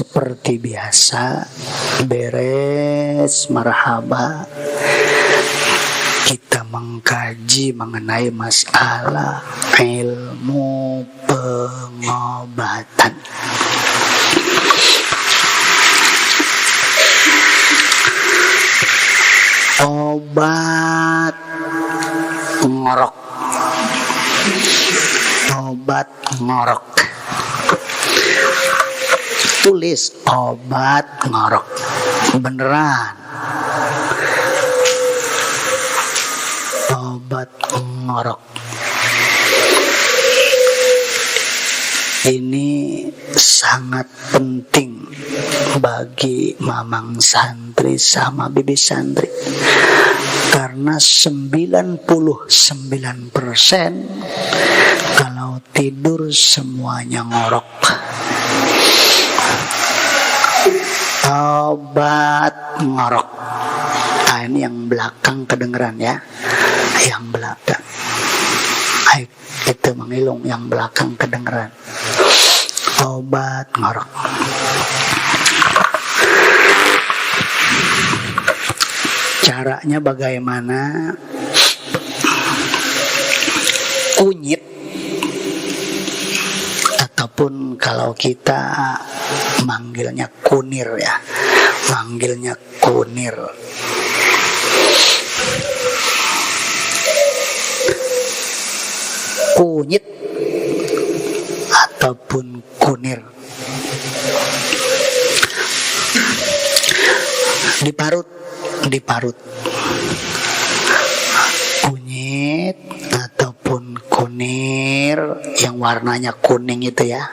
seperti biasa, beres marhaba, kita mengkaji mengenai masalah ilmu pengobatan. Obat ngorok. Obat ngorok. Tulis obat ngorok. Beneran. Obat ngorok. Ini sangat penting bagi mamang santri sama bibi santri, karena 99% kalau tidur semuanya ngorok. Obat ngorok. Nah, ini yang belakang kedengeran ya, yang belakang. Itu mengilung, yang belakang kedengeran. Obat ngorok. Caranya bagaimana? Kunyit, ataupun kalau kita manggilnya kunir ya, manggilnya kunir. Kunyit ataupun kunir diparut kunyit ataupun kunir yang warnanya kuning itu ya,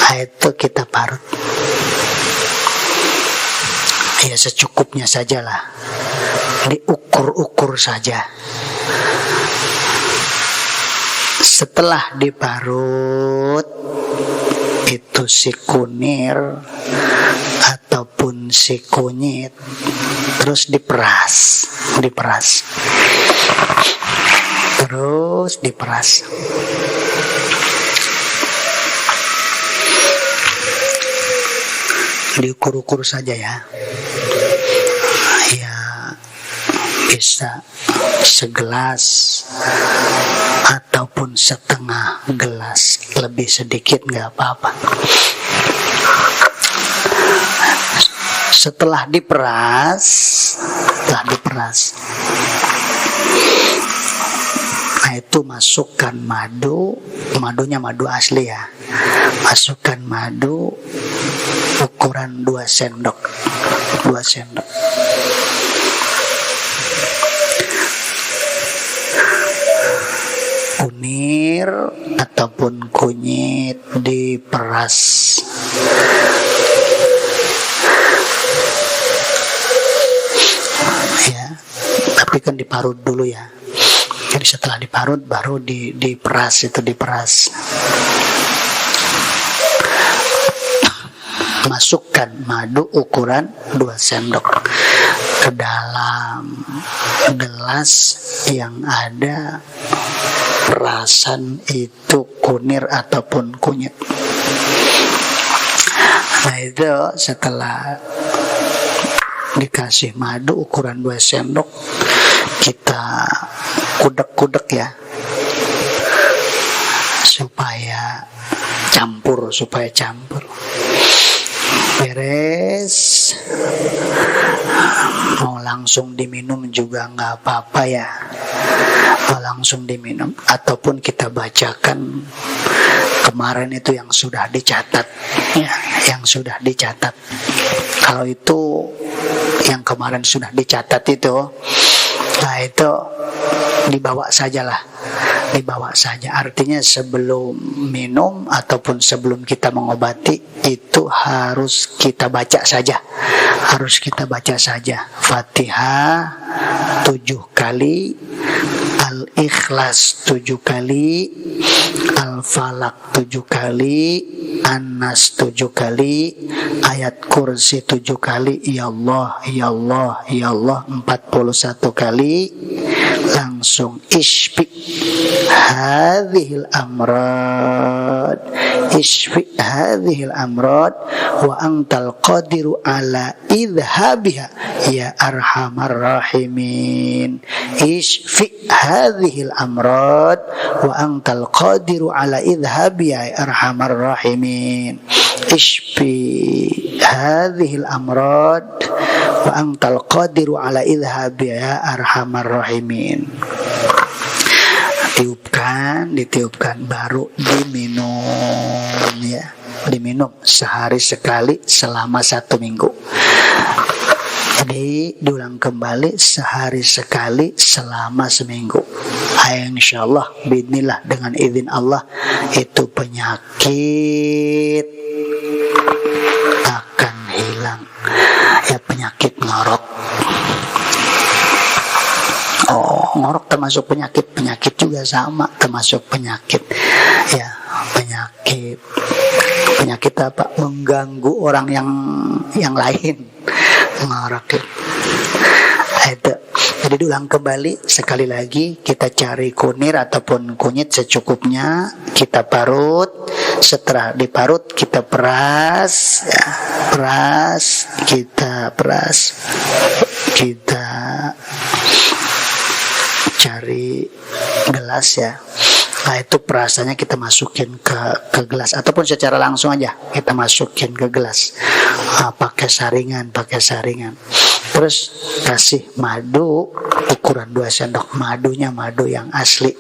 nah, itu kita parut ya secukupnya sajalah, diukur-ukur saja. Setelah diparut itu si kunir ataupun si kunyit terus diperas, terus diperas. Diukur-ukur saja ya. Ya bisa segelas ataupun setengah gelas, lebih sedikit nggak apa-apa. Setelah diperas, nah itu masukkan madunya madu asli ya. Masukkan madu ukuran 2 sendok. Kunir ataupun kunyit diperas. Ya, tapi kan diparut dulu ya. Jadi setelah diparut baru diperas. Masukkan madu ukuran 2 sendok ke dalam gelas yang ada perasan itu kunir ataupun kunyit. Nah itu setelah dikasih madu ukuran 2 sendok, kita kudek-kudek ya, supaya campur. Beres, mau langsung diminum juga nggak apa-apa ya, mau langsung diminum ataupun kita bacakan kemarin itu yang sudah dicatat ya, kalau itu yang kemarin sudah dicatat itu, nah itu dibawa saja. Artinya sebelum minum ataupun sebelum kita mengobati itu harus kita baca saja. Fatihah 7 kali, Al-Ikhlas 7 kali, Al-Falaq 7 kali, An-Nas 7 kali, ayat kursi 7 kali, ya Allah, ya Allah, ya Allah 41 kali. Langsung isfi hadhil amrad, isfi hadhil amrad wa antal qadiru ala idhabiha ya arhamar rahimin. Isfi hadhil amrad wa antal qadiru ala idhabiha ya arhamar rahimin. Isfi hadhil amrad wa antal qadiru ala idhabiha ya arhamar rahimin. Ditiupkan baru diminum ya, diminum sehari sekali selama 1 minggu. Diulang kembali sehari sekali selama seminggu. Insyaallah bismillah dengan izin Allah itu penyakit akan hilang ya, penyakit ngorok. Ngorok termasuk penyakit juga sama, termasuk penyakit ya, penyakit apa, mengganggu orang yang lain, ngorok itu. Jadi diulang kembali sekali lagi, kita cari kunir ataupun kunyit secukupnya, kita parut. Setelah diparut kita peras ya, kita cari gelas ya. Nah itu perasannya kita masukin ke gelas ataupun secara langsung aja kita masukin ke gelas. Pakai saringan. Terus kasih madu ukuran 2 sendok. Madunya madu yang asli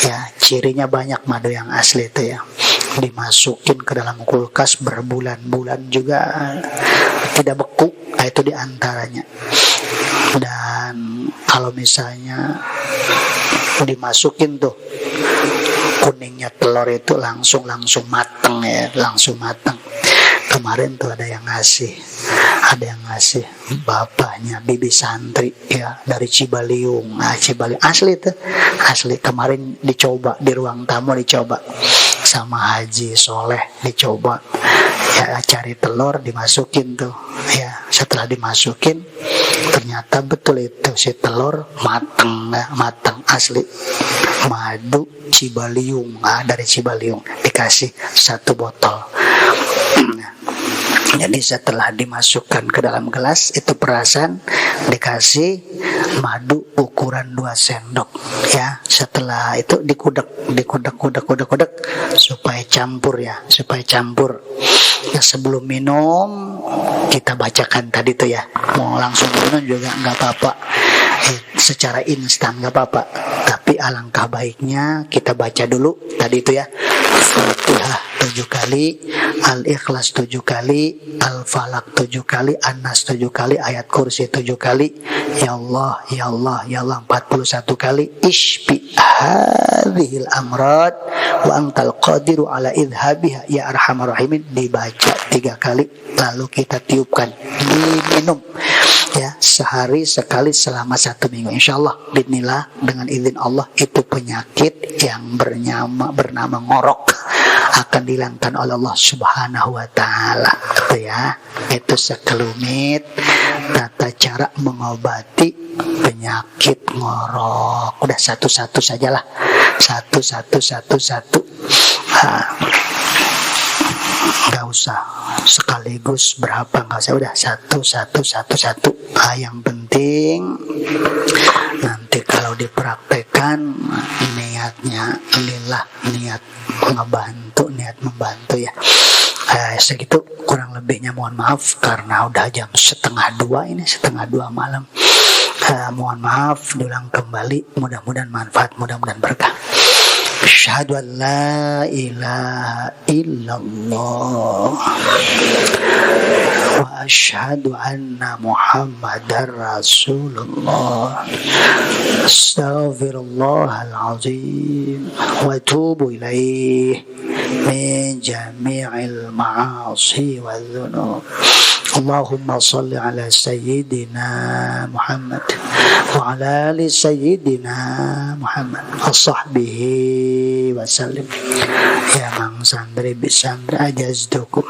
ya, cirinya banyak madu yang asli itu ya. Dimasukin ke dalam kulkas berbulan-bulan juga tidak beku. Nah, itu diantaranya. Dan kalau misalnya dimasukin tuh kuningnya telur itu langsung matang ya, langsung matang. Kemarin tuh ada yang ngasih bapaknya bibi santri ya dari Cibaliung. Nah, Cibaliung asli tuh, asli. Kemarin dicoba di ruang tamu, dicoba sama Haji Soleh, dicoba ya, cari telur dimasukin tuh ya. Setelah dimasukin ternyata betul itu si telur matang asli. Madu Cibaliung, dari Cibaliung dikasih 1 botol. Jadi setelah dimasukkan ke dalam gelas itu perasan, dikasih madu ukuran 2 sendok ya. Setelah itu dikudak supaya campur ya. Ya, sebelum minum kita bacakan tadi tuh ya. Mau langsung minum juga nggak apa-apa. Secara instan nggak apa-apa. Tapi alangkah baiknya kita baca dulu tadi itu ya. Fatihah 7 kali, Al-Ikhlas 7 kali, Al-Falaq 7 kali, An-Nas 7 kali, ayat kursi 7 kali, ya Allah, ya Allah, ya Allah 41 kali. Ishfi hadhil amrad wa antal qadiru ala idhabiha ya arhamar rahimin, dibaca 3 kali lalu kita tiupkan, diminum ya sehari sekali selama 1 minggu. Insyaallah bismillah dengan izin Allah itu penyakit yang bernama ngorok akan dihilangkan oleh Allah Subhanahu wa taala. Itu ya. Itu sekelumit tata cara mengobati penyakit ngorok. Udah satu-satu sajalah. Satu. Enggak usah sekaligus berapa, enggak usah, udah satu. Yang penting nanti kalau dipraktekkan niatnya lillah, niat membantu ya. Segitu kurang lebihnya, mohon maaf karena udah jam 1:30 malam. Mohon maaf, diulang kembali, mudah-mudahan manfaat, mudah-mudahan berkah. Asyhadu an la ilaha illallah wa asyhadu anna Muhammadar Rasulullah. Astaghfirullahal azim wa atubu ilaih min jami'il ma'asi wal dhunub. Allahumma salli ala Sayyidina Muhammad wa ala ali Sayyidina Muhammad wa sahbihi wa sallim. Ya mang santri bisantri ajaztukum.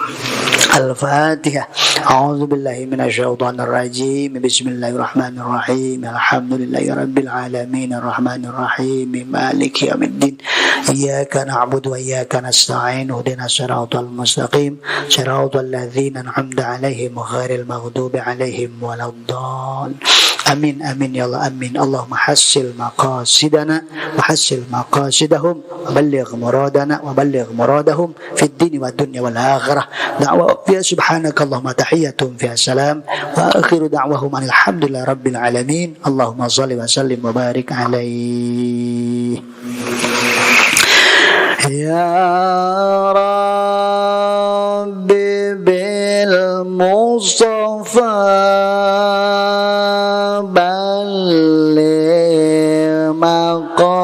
Al-Fatihah. A'udzu billahi minasyaitonir rajim. Bismillahirrahmanirrahim. Alhamdulillahi rabbil alamin arrahmanir rahim maliki yaumiddin. Iyyaka na'budu wa iyyaka nasta'in. Ihdinas siratal mustaqim. Siratal ladzina an'amta 'alaihim ghairil maghdubi 'alaihim waladdallin. Amin amin ya Allah amin. Allahumma hassil maqasidana wa hassil maqasidahum wa balligh muradana wa balligh muradahum fid din wa dunya wal akhirah. Da'wa ya subhanaka Allahumma tahiyyatun fiha salam wa akhiru da'wahum alhamdulillahi rabbil alamin. Allahumma shalli wa sallim wa barik alaihi. Ya Rabbi bil Mustafa balligh maqasidana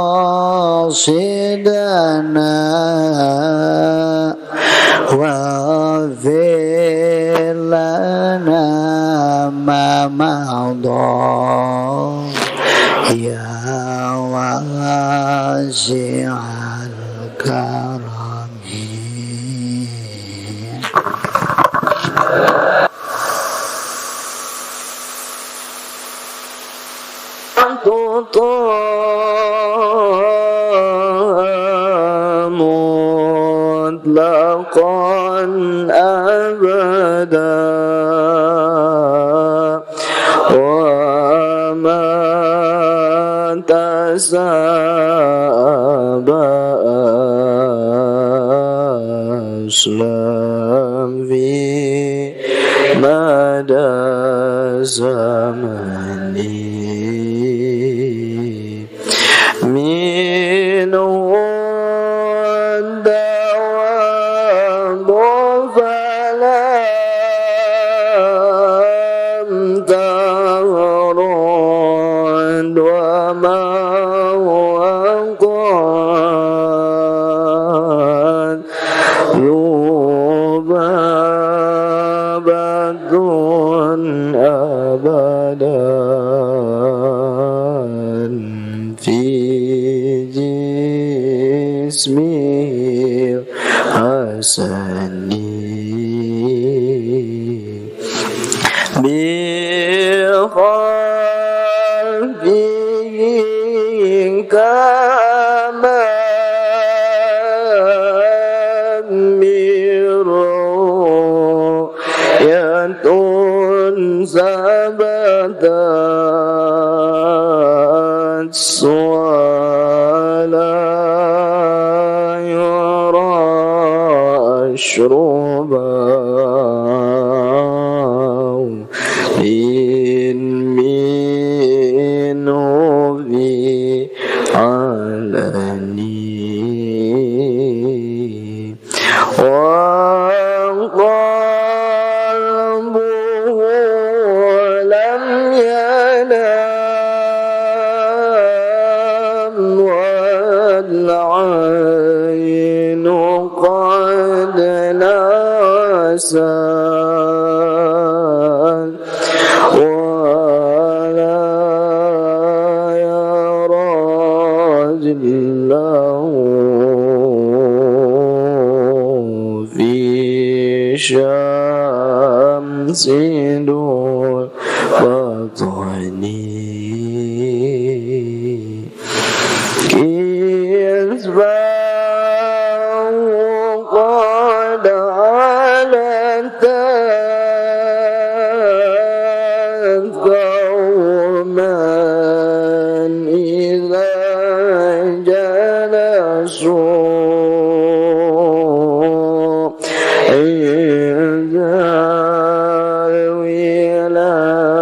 waghfir lana ma madha ya wasi'al karami. Mutlaqan abada wa ma tasaba aslam fi mada zamani min Ismi Hasani bi khalbi kama miro yatun sabatat Shroba in minhu fi alani wa qalbuhu lam yanam wal aynu qad nasal wala yara jillahu fi syamsi dul batani kisbahu qad alatat qawman idha jalasu idha wiladati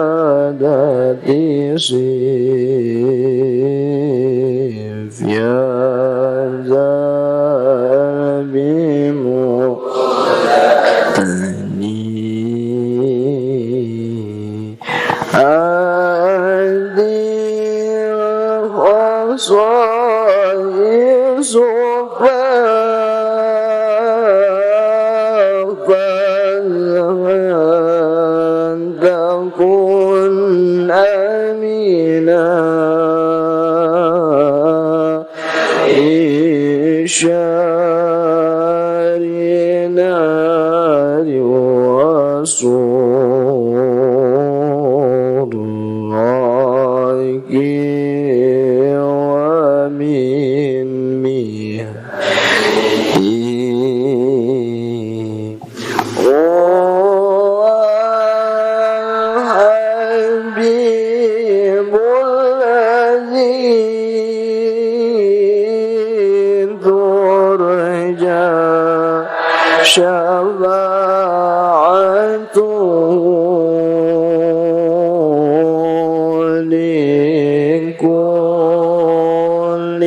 لكل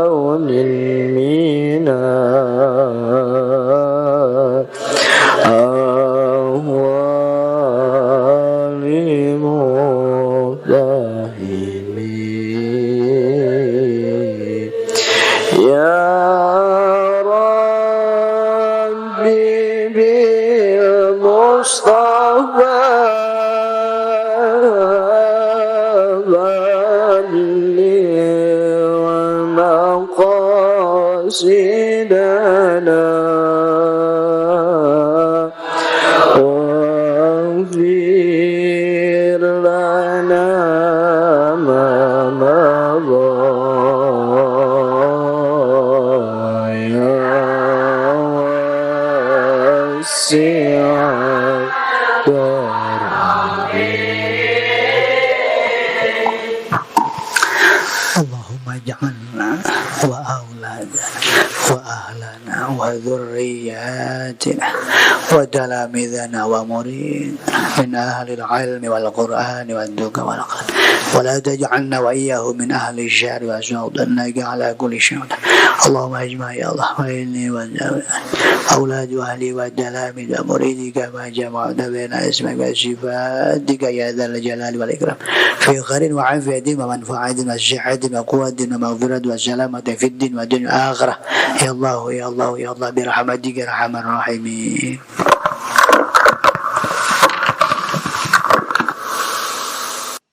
هون من الأهوال متهمين يا ربي بالمصطفى مقاصدنا واغفر لنا ما مضى يا واسع اللهم اجعلنا وأولادنا وأهلنا وذرياتنا وتلاميذنا ومريدنا من أهل العلم والقرآن والذكر والقرآن ولا تجعلنا وإياه من أهل الشر والزهد إنك على كل شيء اللهم اجمع يا الله وإني أولاد أهلي والتلاميذ ومريدي كما جمعت بين اسمك وصفاتك يا ذا الجلال والإكرام في خير وعافية ومنفعة وصحة وقوة ومغفرة وسلامة في الدين والدنيا والآخرة يا الله يا الله يا الله برحمتك يا أرحم الراحمين.